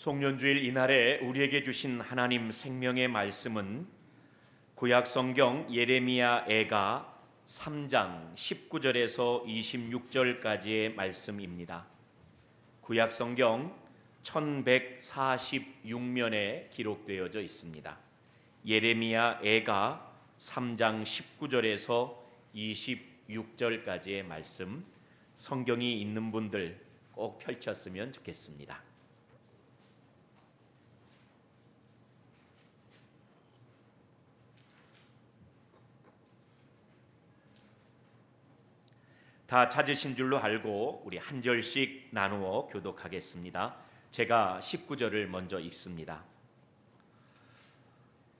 송년주일 이날에 우리에게 주신 하나님 생명의 말씀은 구약 성경 예레미야 애가 3장 19절에서 26절까지의 말씀입니다. 구약 성경 1146면에 기록되어져 있습니다. 예레미야 애가 3장 19절에서 26절까지의 말씀, 성경이 있는 분들 꼭 펼쳤으면 좋겠습니다. 다 찾으신 줄로 알고 우리 한 절씩 나누어 교독하겠습니다. 제가 19절을 먼저 읽습니다.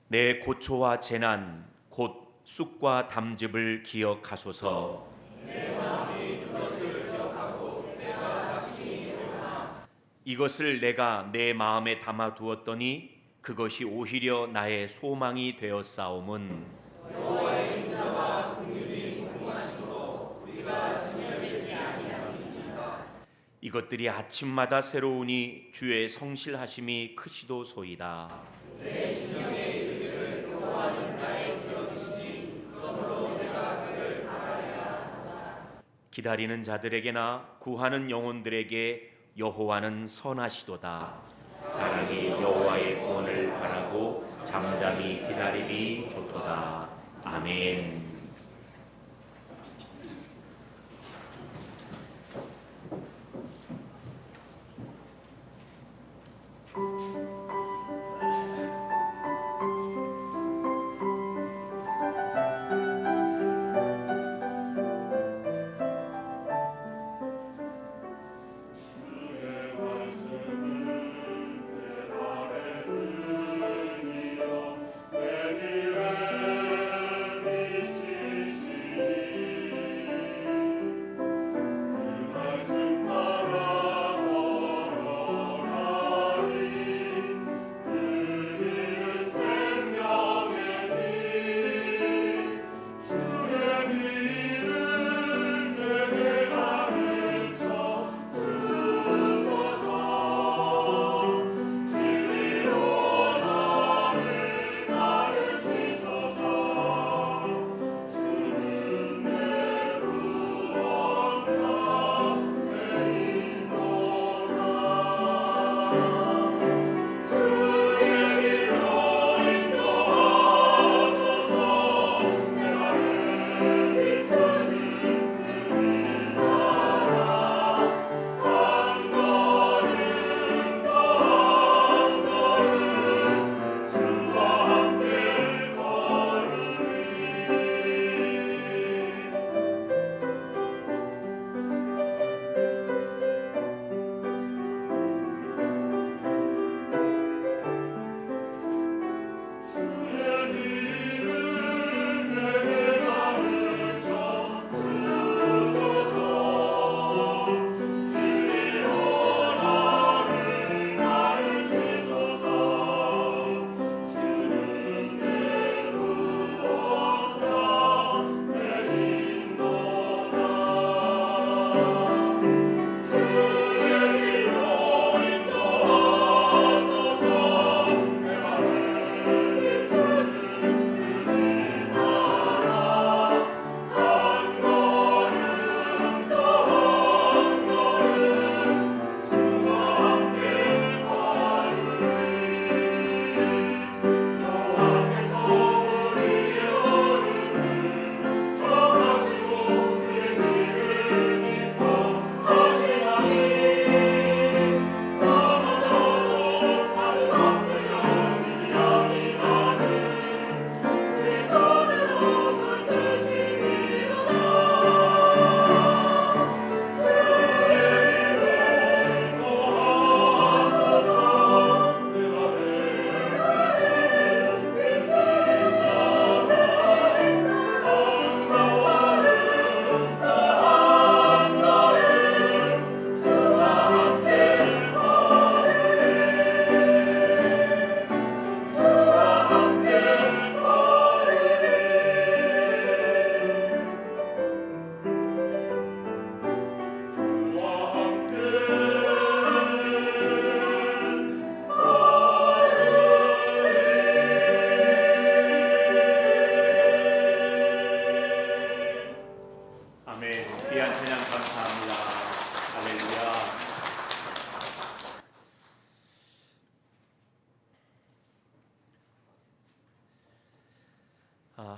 내 고초와 재난 곧 쑥과 담즙을 기억하소서. 내 마음이 그것을 기억하고 내가 자신이 되구나. 이것을 내가 내 마음에 담아 두었더니 그것이 오히려 나의 소망이 되었사옴은 여호와의 인자와 긍휼이 공하시고 우리가 지면되지 아니함이니이다. 이것들이 아침마다 새로우니 주의 성실하심이 크시도소이다. 내 심령의 이르기를 여호와는 나의 기억이시니 그러므로 내가 그를 바라리라. 기다리는 자들에게나 구하는 영혼들에게 여호와는 선하시도다. 사람이 여호와의 구원을 바라고 잠잠히 기다림이 좋도다. 아멘.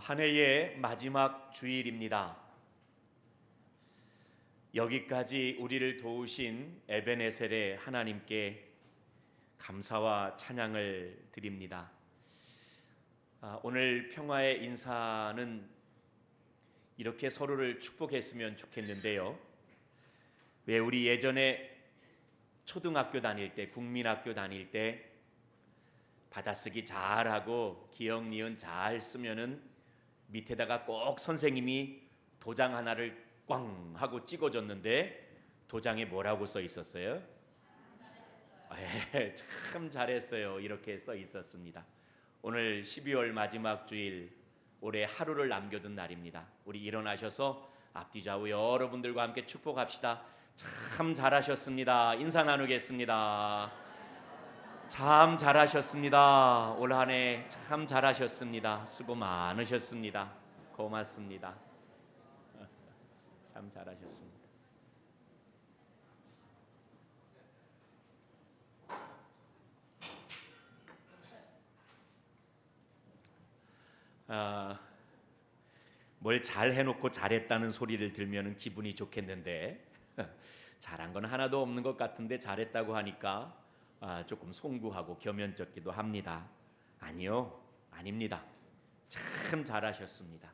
한 해의 마지막 주일입니다. 여기까지 우리를 도우신 에베네셀의 하나님께 감사와 찬양을 드립니다. 오늘 평화의 인사는 이렇게 서로를 축복했으면 좋겠는데요. 왜 우리 예전에 초등학교 다닐 때, 국민학교 다닐 때 받아쓰기 잘하고 기억 니은 잘 쓰면은 밑에다가 꼭 선생님이 도장 하나를 꽝 하고 찍어줬는데 도장에 뭐라고 써 있었어요? 참 잘했어요. 이렇게 써 있었습니다. 오늘 12월 마지막 주일, 올해 하루를 남겨둔 날입니다. 우리 일어나셔서 앞뒤 좌우 여러분들과 함께 축복합시다. 참 잘하셨습니다. 인사 나누겠습니다. 참 잘하셨습니다. 올 한 해 참 잘하셨습니다. 수고 많으셨습니다. 고맙습니다. 참 잘하셨습니다. 뭘 잘 해놓고 잘했다는 소리를 들면 기분이 좋겠는데 잘한 건 하나도 없는 것 같은데 잘했다고 하니까 조금 송구하고 겸연쩍기도 합니다. 아니요, 아닙니다. 참 잘하셨습니다.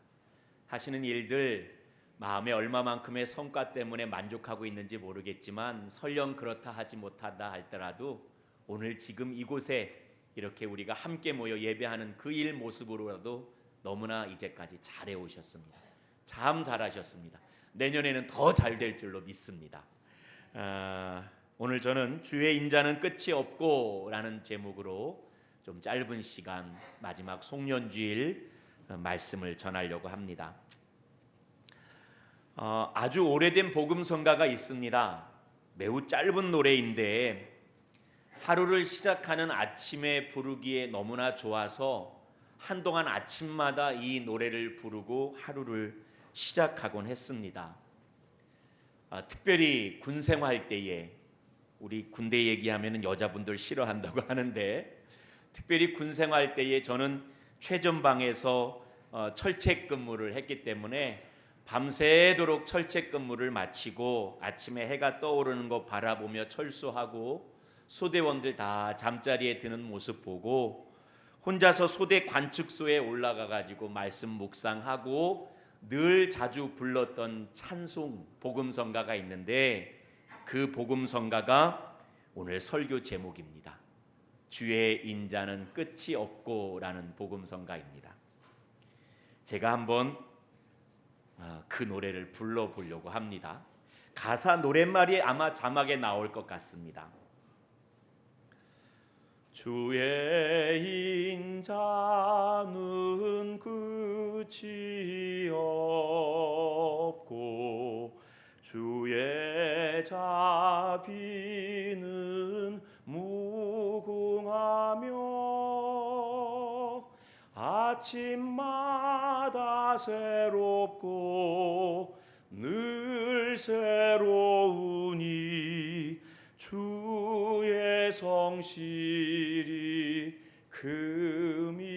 하시는 일들 마음에 얼마만큼의 성과 때문에 만족하고 있는지 모르겠지만 설령 그렇다 하지 못하다 할더라도 오늘 지금 이곳에 이렇게 우리가 함께 모여 예배하는 그 일 모습으로라도 너무나 이제까지 잘해 오셨습니다. 참 잘하셨습니다. 내년에는 더 잘 될 줄로 믿습니다. 오늘 저는 주의 인자는 끝이 없고 라는 제목으로 좀 짧은 시간 마지막 송년주일 말씀을 전하려고 합니다. 아주 오래된 복음성가가 있습니다. 매우 짧은 노래인데 하루를 시작하는 아침에 부르기에 너무나 좋아서 한동안 아침마다 이 노래를 부르고 하루를 시작하곤 했습니다. 특별히 군 생활 때에, 우리 군대 얘기하면 여자분들 싫어한다고 하는데 특별히 군 생활 때에 저는 최전방에서 철책 근무를 했기 때문에 밤새도록 철책 근무를 마치고 아침에 해가 떠오르는 거 바라보며 철수하고 소대원들 다 잠자리에 드는 모습 보고 혼자서 소대 관측소에 올라가 가지고 말씀 묵상하고 늘 자주 불렀던 찬송 복음성가가 있는데 그 복음성가가 오늘 설교 제목입니다. 주의 인자는 끝이 없고라는 복음성가입니다. 제가 한번 그 노래를 불러보려고 합니다. 가사 노랫말이 아마 자막에 나올 것 같습니다. 주의 인자는 끝이 없고 주의 자비는 무궁하며 아침마다 새롭고 늘 새로우니 주의 성실이 금이라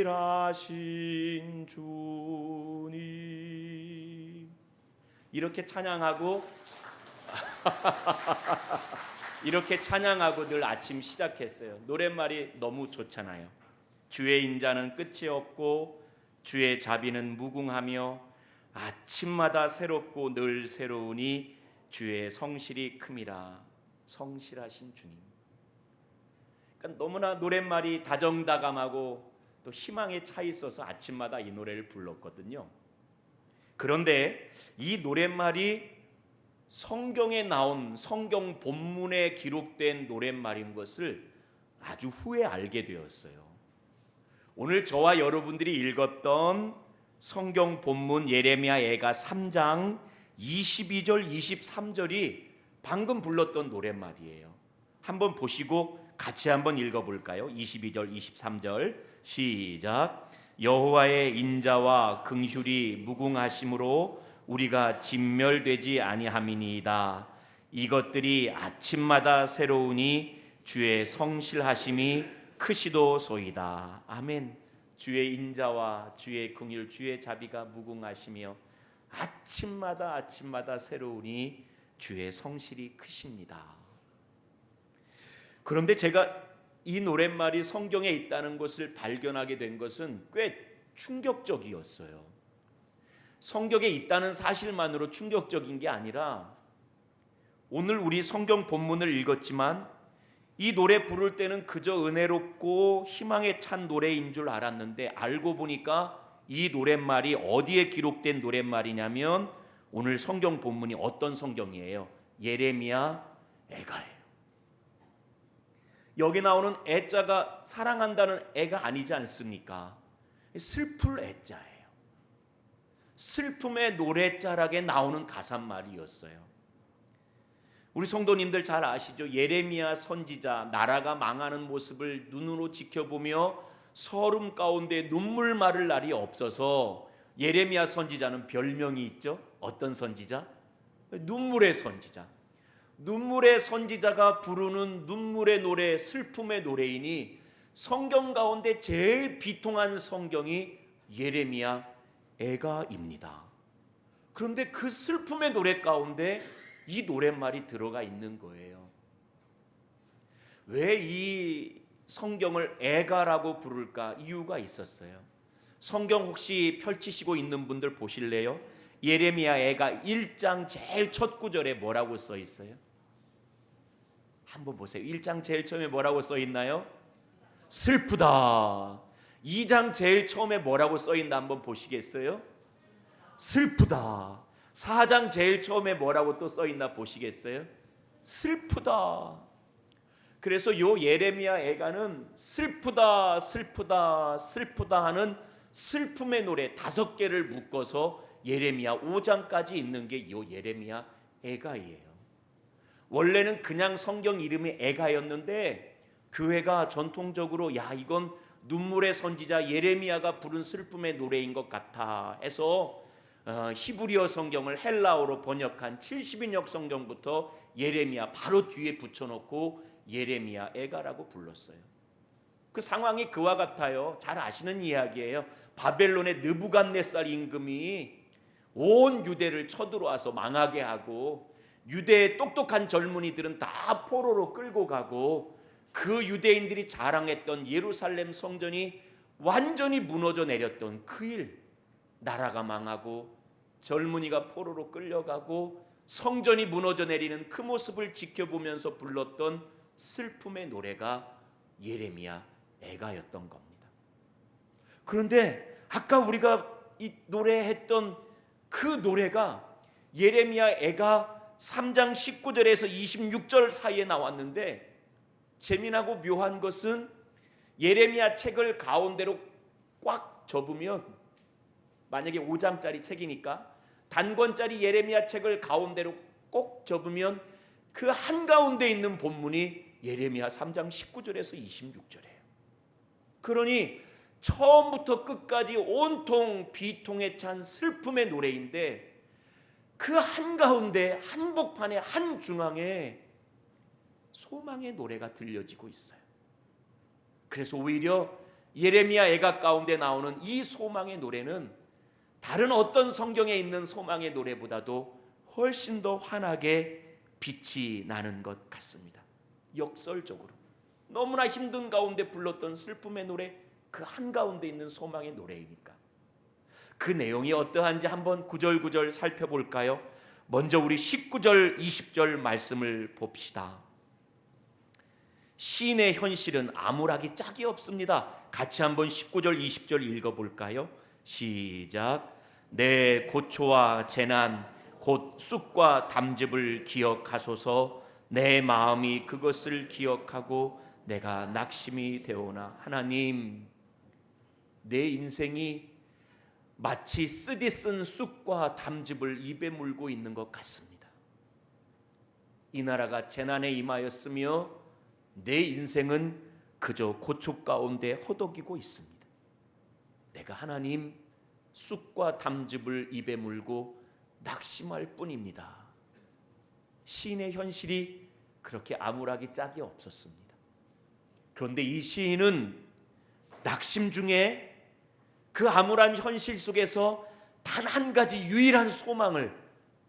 성실하신 주님. 이렇게 찬양하고 이렇게 찬양하고 늘 아침 시작했어요. 노랫말이 너무 좋잖아요. 주의 인자는 끝이 없고 주의 자비는 무궁하며 아침마다 새롭고 늘 새로우니 주의 성실이 큼이라. 성실하신 주님. 그러니까 너무나 노랫말이 다정다감하고 또 희망에 차 있어서 아침마다 이 노래를 불렀거든요. 그런데 이 노랫말이 성경에 나온 성경 본문에 기록된 노랫말인 것을 아주 후에 알게 되었어요. 오늘 저와 여러분들이 읽었던 성경 본문 예레미야 예가 3장 22절 23절이 방금 불렀던 노랫말이에요. 한번 보시고 같이 한번 읽어볼까요? 22절 23절 시작. 여호와의 인자와 긍휼이 무궁하심으로 우리가 진멸되지 아니함이니이다. 이것들이 아침마다 새로우니 주의 성실하심이 크시도소이다. 아멘. 주의 인자와 주의 긍휼 주의 자비가 무궁하시며 아침마다 새로우니 주의 성실이 크십니다. 그런데 제가 이 노랫말이 성경에 있다는 것을 발견하게 된 것은 꽤 충격적이었어요. 성경에 있다는 사실만으로 충격적인 게 아니라 오늘 우리 성경 본문을 읽었지만 이 노래 부를 때는 그저 은혜롭고 희망에 찬 노래인 줄 알았는데 알고 보니까 이 노랫말이 어디에 기록된 노랫말이냐면 오늘 성경 본문이 어떤 성경이에요? 예레미야 애가예요. 여기 나오는 애자가 사랑한다는 애가 아니지 않습니까? 슬플 애자예요. 슬픔의 노랫자락에 나오는 가사말이었어요. 우리 성도님들 잘 아시죠? 예레미야 선지자 나라가 망하는 모습을 눈으로 지켜보며 서름 가운데 눈물 마를 날이 없어서 예레미야 선지자는 별명이 있죠. 어떤 선지자? 눈물의 선지자. 눈물의 선지자가 부르는 눈물의 노래, 슬픔의 노래이니 성경 가운데 제일 비통한 성경이 예레미야 애가입니다. 그런데 그 슬픔의 노래 가운데 이 노랫말이 들어가 있는 거예요. 왜 이 성경을 애가라고 부를까? 이유가 있었어요. 성경 혹시 펼치시고 있는 분들 보실래요? 예레미야 애가 1장 제일 첫 구절에 뭐라고 써 있어요? 한번 보세요. 1장 제일 처음에 뭐라고 써 있나요? 슬프다. 2장 제일 처음에 뭐라고 써 있나 한번 보시겠어요? 슬프다. 4장 제일 처음에 뭐라고 또 써 있나 보시겠어요? 슬프다. 그래서 요 예레미야 애가는 슬프다 하는 슬픔의 노래 5개를 묶어서 예레미야 5장까지 있는 게 요 예레미야 애가예요. 원래는 그냥 성경 이름이 애가였는데 교회가 전통적으로 이건 눈물의 선지자 예레미야가 부른 슬픔의 노래인 것 같아 해서 히브리어 성경을 헬라어로 번역한 70인역 성경부터 예레미야 바로 뒤에 붙여놓고 예레미야 애가라고 불렀어요. 그 상황이 그와 같아요. 잘 아시는 이야기예요. 바벨론의 느부갓네살 임금이 온 유대를 쳐들어와서 망하게 하고 유대의 똑똑한 젊은이들은 다 포로로 끌고 가고 그 유대인들이 자랑했던 예루살렘 성전이 완전히 무너져 내렸던 그 일, 나라가 망하고 젊은이가 포로로 끌려가고 성전이 무너져 내리는 그 모습을 지켜보면서 불렀던 슬픔의 노래가 예레미야 애가였던 겁니다. 그런데 아까 우리가 이 노래했던 그 노래가 예레미야 애가 3장 19절에서 26절 사이에 나왔는데 재미나고 묘한 것은 예레미야 책을 가운데로 꽉 접으면 만약에 5장짜리 책이니까 단권짜리 예레미야 책을 가운데로 꼭 접으면 그 한가운데 있는 본문이 예레미야 3장 19절에서 26절이에요. 그러니 처음부터 끝까지 온통 비통에 찬 슬픔의 노래인데 그 한가운데 한복판의 한중앙에 소망의 노래가 들려지고 있어요. 그래서 오히려 예레미야 애가 가운데 나오는 이 소망의 노래는 다른 어떤 성경에 있는 소망의 노래보다도 훨씬 더 환하게 빛이 나는 것 같습니다. 역설적으로 너무나 힘든 가운데 불렀던 슬픔의 노래 그 한가운데 있는 소망의 노래이니까 그 내용이 어떠한지 한번 구절구절 살펴볼까요? 먼저 우리 19절 20절 말씀을 봅시다. 시인의 현실은 암울하기 짝이 없습니다. 같이 한번 19절 20절 읽어볼까요? 시작. 내 고초와 재난 곧 쑥과 담즙을 기억하소서. 내 마음이 그것을 기억하고 내가 낙심이 되오나. 하나님, 내 인생이 마치 쓰디 쓴 쑥과 담즙을 입에 물고 있는 것 같습니다. 이 나라가 재난에 임하였으며 내 인생은 그저 고초 가운데 허덕이고 있습니다. 내가 하나님 쑥과 담즙을 입에 물고 낙심할 뿐입니다. 시인의 현실이 그렇게 암울하기 짝이 없었습니다. 그런데 이 시인은 낙심 중에 그 암울한 현실 속에서 단 한 가지 유일한 소망을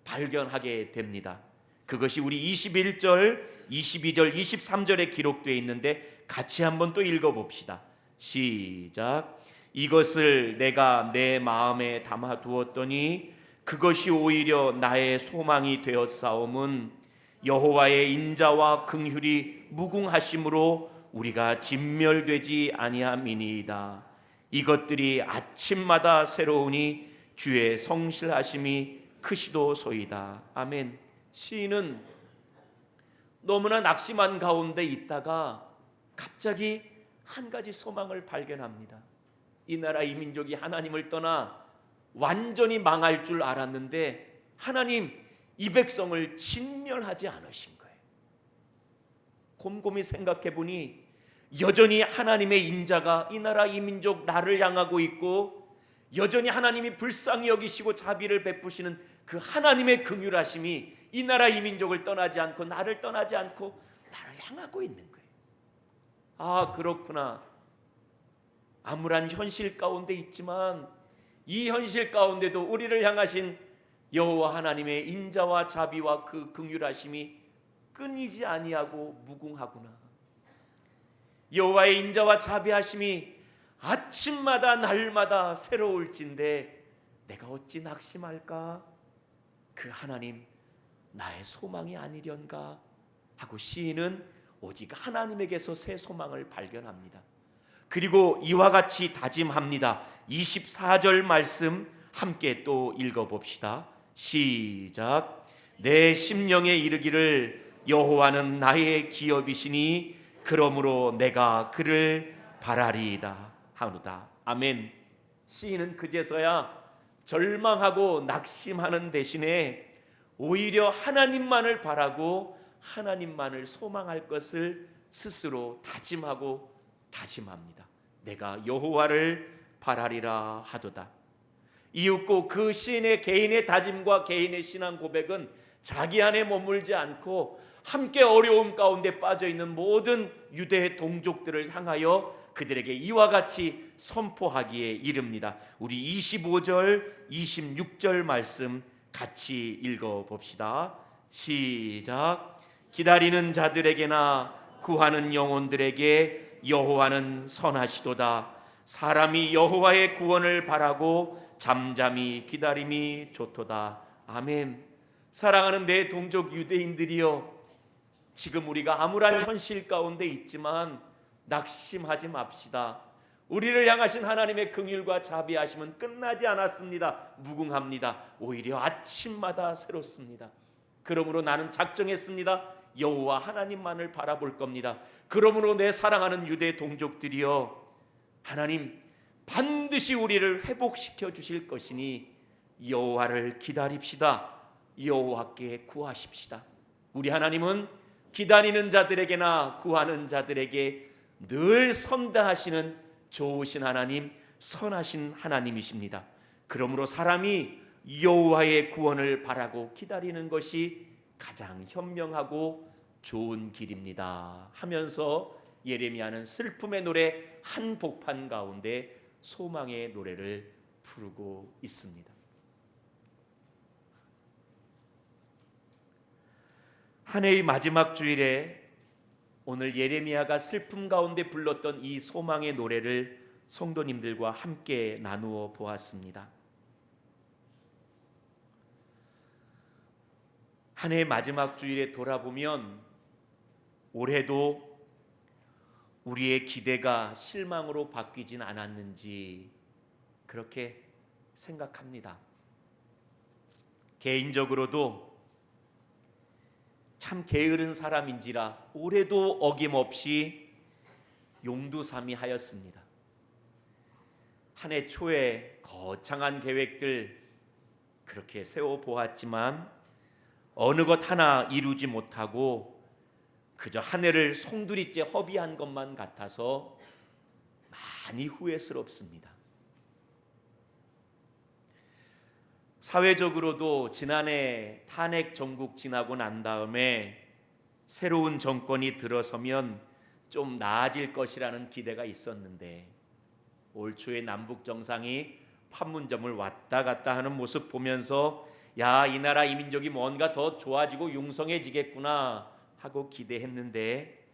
발견하게 됩니다. 그것이 우리 21절, 22절, 23절에 기록되어 있는데 같이 한번 또 읽어봅시다. 시작. 이것을 내가 내 마음에 담아두었더니 그것이 오히려 나의 소망이 되었사옴은 여호와의 인자와 긍휼이 무궁하심으로 우리가 진멸되지 아니함이니이다. 이것들이 아침마다 새로우니 주의 성실하심이 크시도소이다. 아멘. 시인은 너무나 낙심한 가운데 있다가 갑자기 한 가지 소망을 발견합니다. 이 나라 이 민족이 하나님을 떠나 완전히 망할 줄 알았는데 하나님 이 백성을 진멸하지 않으신 거예요. 곰곰이 생각해 보니 여전히 하나님의 인자가 이 나라 이 민족 나를 향하고 있고 여전히 하나님이 불쌍히 여기시고 자비를 베푸시는 그 하나님의 긍휼하심이 이 나라 이 민족을 떠나지 않고 나를 떠나지 않고 나를 향하고 있는 거예요. 아, 그렇구나. 암울한 현실 가운데 있지만 이 현실 가운데도 우리를 향하신 여호와 하나님의 인자와 자비와 그 긍휼하심이 끊이지 아니하고 무궁하구나. 여호와의 인자와 자비하심이 아침마다 날마다 새로울진데 내가 어찌 낙심할까? 그 하나님 나의 소망이 아니련가 하고 시인은 오직 하나님에게서 새 소망을 발견합니다. 그리고 이와 같이 다짐합니다. 24절 말씀 함께 또 읽어봅시다. 시작. 내 심령에 이르기를 여호와는 나의 기업이시니 그러므로 내가 그를 바라리이다 하노다. 아멘. 시인은 그제서야 절망하고 낙심하는 대신에 오히려 하나님만을 바라고 하나님만을 소망할 것을 스스로 다짐하고 다짐합니다. 내가 여호와를 바라리라 하도다. 이윽고 그 시인의 개인의 다짐과 개인의 신앙 고백은 자기 안에 머물지 않고 함께 어려움 가운데 빠져있는 모든 유대의 동족들을 향하여 그들에게 이와 같이 선포하기에 이릅니다. 우리 25절 26절 말씀 같이 읽어봅시다. 시작. 기다리는 자들에게나 구하는 영혼들에게 여호와는 선하시도다. 사람이 여호와의 구원을 바라고 잠잠히 기다림이 좋도다. 아멘. 사랑하는 내 동족 유대인들이여, 지금 우리가 암울한 현실 가운데 있지만 낙심하지 맙시다. 우리를 향하신 하나님의 긍휼과 자비하심은 끝나지 않았습니다. 무궁합니다. 오히려 아침마다 새롭습니다. 그러므로 나는 작정했습니다. 여호와 하나님만을 바라볼 겁니다. 그러므로 내 사랑하는 유대 동족들이여, 하나님 반드시 우리를 회복시켜 주실 것이니 여호와를 기다립시다. 여호와께 구하십시다. 우리 하나님은 기다리는 자들에게나 구하는 자들에게 늘 선대하시는 좋으신 하나님, 선하신 하나님이십니다. 그러므로 사람이 여호와의 구원을 바라고 기다리는 것이 가장 현명하고 좋은 길입니다 하면서 예레미야는 슬픔의 노래 한복판 가운데 소망의 노래를 부르고 있습니다. 한 해의 마지막 주일에 오늘 예레미야가 슬픔 가운데 불렀던 이 소망의 노래를 성도님들과 함께 나누어 보았습니다. 한 해의 마지막 주일에 돌아보면 올해도 우리의 기대가 실망으로 바뀌진 않았는지 그렇게 생각합니다. 개인적으로도 참 게으른 사람인지라 올해도 어김없이 용두사미하였습니다. 한 해 초에 거창한 계획들 그렇게 세워보았지만 어느 것 하나 이루지 못하고 그저 한 해를 송두리째 허비한 것만 같아서 많이 후회스럽습니다. 사회적으로도 지난해 탄핵 정국 지나고 난 다음에 새로운 정권이 들어서면 좀 나아질 것이라는 기대가 있었는데 올 초에 남북 정상이 판문점을 왔다 갔다 하는 모습 보면서 야, 이 나라 이 민족이 뭔가 더 좋아지고 융성해지겠구나 하고 기대했는데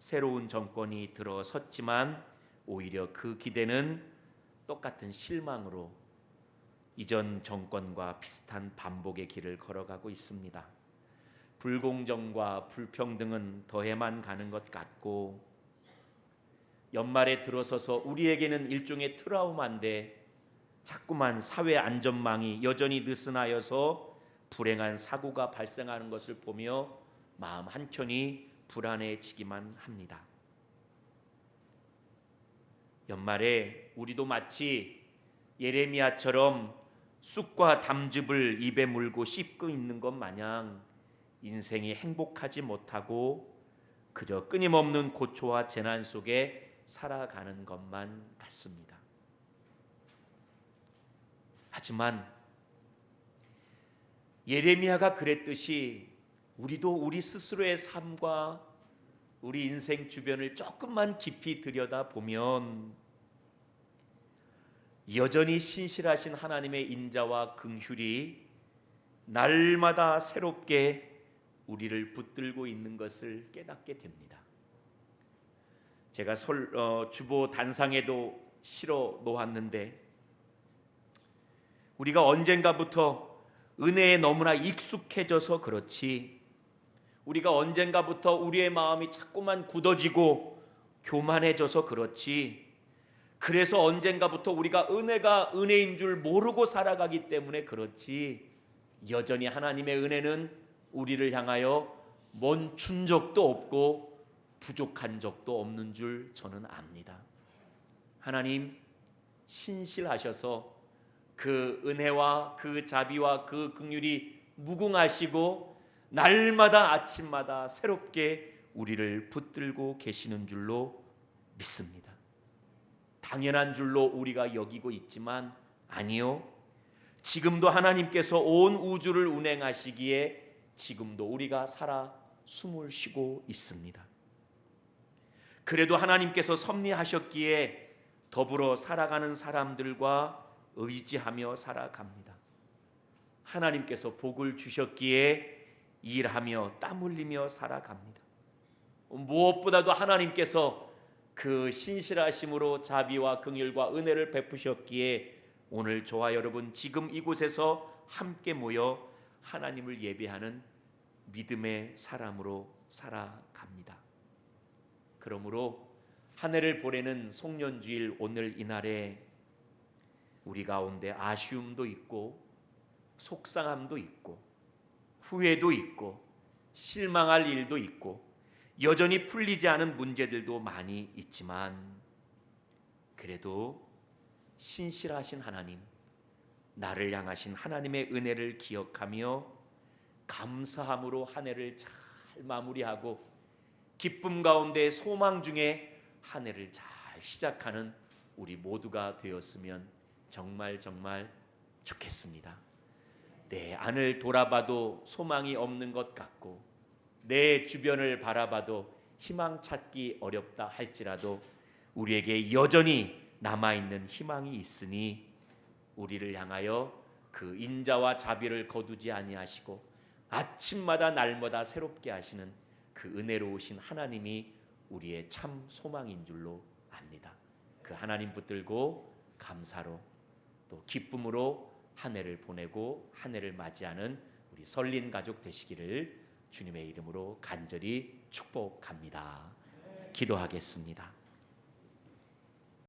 새로운 정권이 들어섰지만 오히려 그 기대는 똑같은 실망으로 이전 정권과 비슷한 반복의 길을 걸어가고 있습니다. 불공정과 불평등은 더해만 가는 것 같고 연말에 들어서서 우리에게는 일종의 트라우마인데 자꾸만 사회 안전망이 여전히 느슨하여서 불행한 사고가 발생하는 것을 보며 마음 한켠이 불안해지기만 합니다. 연말에 우리도 마치 예레미야처럼 쑥과 담즙을 입에 물고 씹고 있는 것 마냥 인생이 행복하지 못하고 그저 끊임없는 고초와 재난 속에 살아가는 것만 같습니다. 하지만 예레미야가 그랬듯이 우리도 우리 스스로의 삶과 우리 인생 주변을 조금만 깊이 들여다보면 여전히 신실하신 하나님의 인자와 긍휼이 날마다 새롭게 우리를 붙들고 있는 것을 깨닫게 됩니다. 제가 주보 단상에도 실어 놓았는데 우리가 언젠가부터 은혜에 너무나 익숙해져서 그렇지 우리가 언젠가부터 우리의 마음이 자꾸만 굳어지고 교만해져서 그렇지 그래서 언젠가부터 우리가 은혜가 은혜인 줄 모르고 살아가기 때문에 그렇지 여전히 하나님의 은혜는 우리를 향하여 멈춘 적도 없고 부족한 적도 없는 줄 저는 압니다. 하나님 신실하셔서 그 은혜와 그 자비와 그 긍휼이 무궁하시고 날마다 아침마다 새롭게 우리를 붙들고 계시는 줄로 믿습니다. 당연한 줄로 우리가 여기고 있지만 아니요. 지금도 하나님께서 온 우주를 운행하시기에 지금도 우리가 살아 숨을 쉬고 있습니다. 그래도 하나님께서 섭리하셨기에 더불어 살아가는 사람들과 의지하며 살아갑니다. 하나님께서 복을 주셨기에 일하며 땀 흘리며 살아갑니다. 무엇보다도 하나님께서 그 신실하심으로 자비와 긍휼과 은혜를 베푸셨기에 오늘 저와 여러분 지금 이곳에서 함께 모여 하나님을 예배하는 믿음의 사람으로 살아갑니다. 그러므로 한 해를 보내는 송년주일 오늘 이날에 우리 가운데 아쉬움도 있고 속상함도 있고 후회도 있고 실망할 일도 있고 여전히 풀리지 않은 문제들도 많이 있지만 그래도 신실하신 하나님, 나를 향하신 하나님의 은혜를 기억하며 감사함으로 한 해를 잘 마무리하고 기쁨 가운데 소망 중에 한 해를 잘 시작하는 우리 모두가 되었으면 정말 좋겠습니다. 내 안을 돌아봐도 소망이 없는 것 같고 내 주변을 바라봐도 희망 찾기 어렵다 할지라도 우리에게 여전히 남아있는 희망이 있으니 우리를 향하여 그 인자와 자비를 거두지 아니하시고 아침마다 날마다 새롭게 하시는 그 은혜로우신 하나님이 우리의 참 소망인 줄로 압니다. 그 하나님 붙들고 감사로 또 기쁨으로 한 해를 보내고 한 해를 맞이하는 우리 설린 가족 되시기를 주님의 이름으로 간절히 축복합니다. 기도하겠습니다.